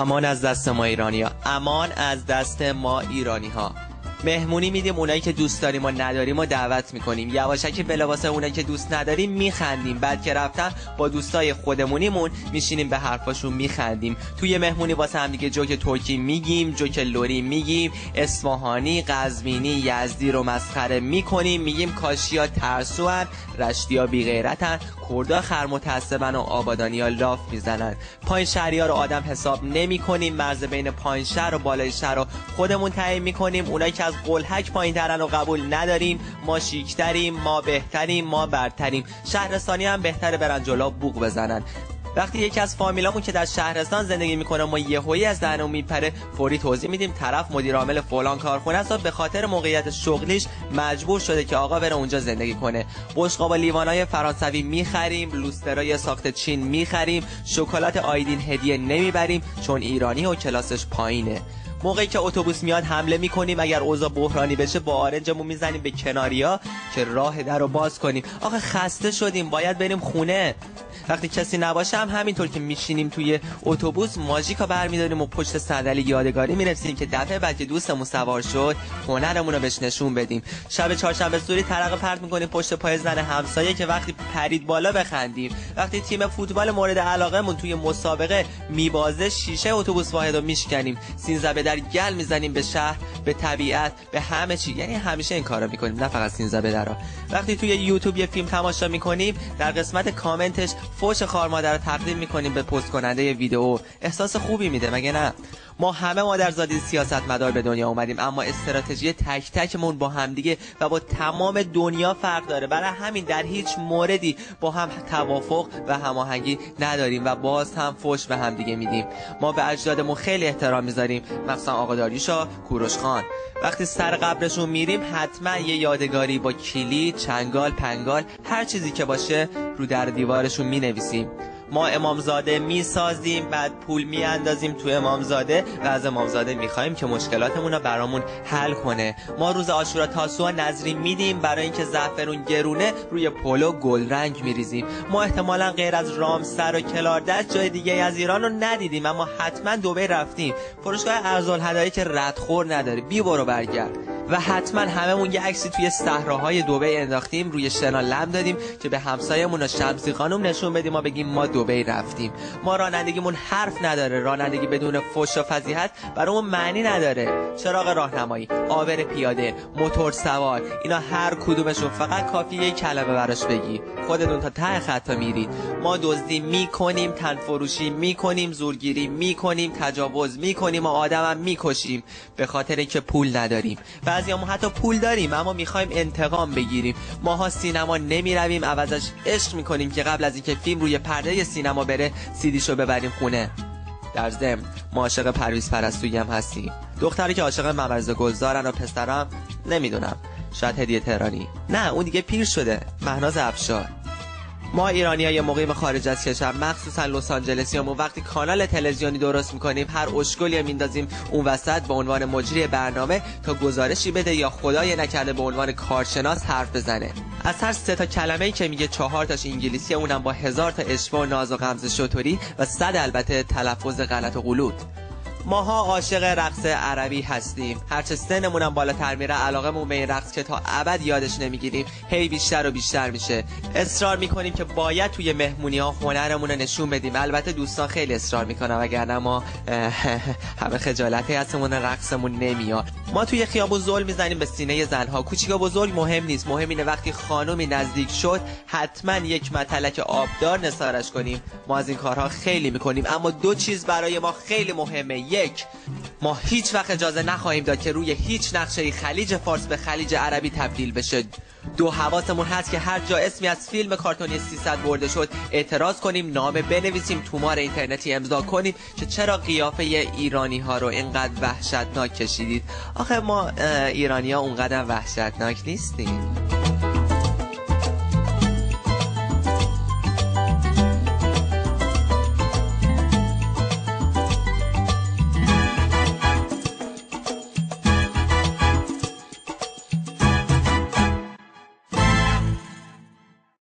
امان از دست ما ایرانی‌ها، امان از دست ما ایرانی‌ها. مهمونی میدیم اونایی که دوست داریم و نداریم و دعوت میکنیم، یواشکی بلواسه اونایی که دوست نداریم میخندیم، بعد که رفتن با دوستای خودمونیمون میشینیم به حرفاشون میخندیم. توی مهمونی واسه هم دیگه جوک ترکی میگیم، جوک لری میگیم، اصفهانی، قزوینی، یزدی رو مسخره میکنیم، میگیم کاشیا ترسوان، رشتیا بی غیرتن، کردا خرمتعصبن و آبادانیا لاف میزنن. پایین شهریا رو آدم حساب نمیکنیم، مرز بین پایین شهر و بالای شهر رو خودمون تعیین میکنیم. اونایی که از قلهک پایین ترن و قبول نداریم. ما شیکتریم، ما بهتریم، ما برتریم. شهرستانی هم بهتره برن جلو بوق بزنن. وقتی یکی از فامیلامون که در شهرستان زندگی میکنه ما یهویی از دهنمون میپره، فوری توضیح میدیم طرف مدیر عامل فلان کارخونه است و به خاطر موقعیت شغلیش مجبور شده که آقا بره اونجا زندگی کنه. بشقاب و لیوانای فرانسوی میخریم، لوسترای ساخت چین میخریم، شکلات آیدین هدیه نمیبریم چون ایرانی و کلاسش پایینه. موقعی که اتوبوس میاد حمله میکنیم، اگر اوضاع بحرانی بشه با آرنجمون میزنیم به کناریا که راه در رو باز کنیم. آخه خسته شدیم باید بریم خونه. وقتی کسی نباشه هم همینطور که میشینیم توی اتوبوس ماژیکا برمیداریم و پشت صندلی یادگاری میرسیم که دفعه بعد که دوستمون سوار شد هنرمون رو بهش نشون بدیم. شب چهارشنبه سوری ترقه پرت میکنیم پشت پای زن همسایه که وقتی پرید بالا بخندیم. وقتی تیم فوتبال مورد علاقهمون توی مسابقه میبازه شیشه اتوبوس واحد رو میشکنیم. سینزه به در گل میزنیم به شهر، به طبیعت، به همه چی. یعنی همیشه این کارو میکنیم، نه فقط سینزه به درا. وقتی توی یوتیوب یه فیلم تماشا میکنیم در قسمت کامنتش فوش خار مادر رو تقدیم میکنیم به پست کننده ویدیو. احساس خوبی میده مگه نه؟ ما همه مادرزادی سیاستمدار به دنیا اومدیم، اما استراتژی تک تکمون با همدیگه و با تمام دنیا فرق داره. برای همین در هیچ موردی با هم توافق و هماهنگی نداریم و باز هم فوش به همدیگه میدیم. ما به اجدادمون خیلی احترام میذاریم، مثلا آقا داریوشا، کوروش خان. وقتی سر قبرشون میریم حتما یه یادگاری با کلید، چنگال، پنگال، هر چیزی که باشه رو در دیوارشون مینویسیم. ما امامزاده میسازیم، بعد پول میاندازیم تو امامزاده و از امامزاده میخوایم که مشکلاتمون رو برامون حل کنه. ما روز عاشورا تاسوعا نذری میدیم، برای اینکه زعفرون گرونه روی پلو گل رنگ میریزیم. ما احتمالاً غیر از رامسر و کلاردشت جای دیگه از ایران رو ندیدیم، اما حتما دبی رفتیم. فروشگاه ارزالهدایه که ردخور نداره، بی برو برگرد. و حتما هممون یه عکسی توی صحراهای دبی انداختیم، روی شنا لم دادیم که به همسایه‌مون و شمسی خانم نشون بدیم ما بگیم ما دبی رفتیم. ما رانندگیمون حرف نداره، رانندگی بدون فحش و فضیحت برامون معنی نداره. چراغ راهنمایی، عابر پیاده، موتور سوار، اینا هر کدومشون فقط کافیه یک کلمه براش بگی، خودتون تا ته خط میرید. ما دزدی میکنیم، تنفروشی میکنیم، زورگیری میکنیم، تجاوز میکنیم و آدمم میکشیم به خاطر اینکه پول نداریم. بعضیامون حتی پول داریم اما میخوایم انتقام بگیریم. ماها سینما نمیرویم، عوضش عشق میکنیم که قبل از اینکه فیلم روی پرده سینما بره سیدیشو ببریم خونه. در ضمن ما عاشق پرویز پرستویی هم هستیم. دختری که عاشق ممرز گلزارن و پسرم نمیدونم، شاید هدیه تهرانی، نه اون دیگه پیر شده، مهناز افشار. ما ایرانیای مقیم خارج از کشور، مخصوصا لس آنجلسیامون، وقتی کانال تلویزیونی درست میکنیم هر اشکلی میندازیم اون وسط به عنوان مجری برنامه تا گزارشی بده یا خدای نکرده به عنوان کارشناس حرف بزنه. از هر 3 تا کلمه‌ای که میگه 4 تاش انگلیسی، اونم با 1000 تا اشوه و ناز و غمز شطوری و 100 البته تلفظ غلط و غلوط. ماها عاشق رقص عربی هستیم. هرچه سنمونم بالاتر میره علاقمون به این رقص که تا ابد یادش نمیگیریم هی بیشتر و بیشتر میشه. اصرار میکنیم که باید توی مهمونی ها هنرمون رو نشون بدیم. البته دوستان خیلی اصرار میکنن وگرنه ما همه خجالتی هستمون، رقصمون نمیاد. ما توی خیابون زل میزنیم به سینه زنها. کوچیک و بزرگ مهم نیست، مهم اینه وقتی خانومی نزدیک شد حتما یک مطلق آبدار نثارش کنیم. ما از این کارها خیلی میکنیم، اما 2 چیز برای ما خیلی مهمه. 1. ما هیچ وقت اجازه نخواهیم داد که روی هیچ نقشه‌ای خلیج فارس به خلیج عربی تبدیل بشه. 2. حواسمون هست که هر جا اسمی از فیلم کارتونی 300 برده شد اعتراض کنیم، نامه بنویسیم، تومار اینترنتی امضا کنیم که چرا قیافه ایرانی ها رو اینقدر وحشتناک کشیدید. آخه ما ایرانی ها اونقدر وحشتناک نیستیم.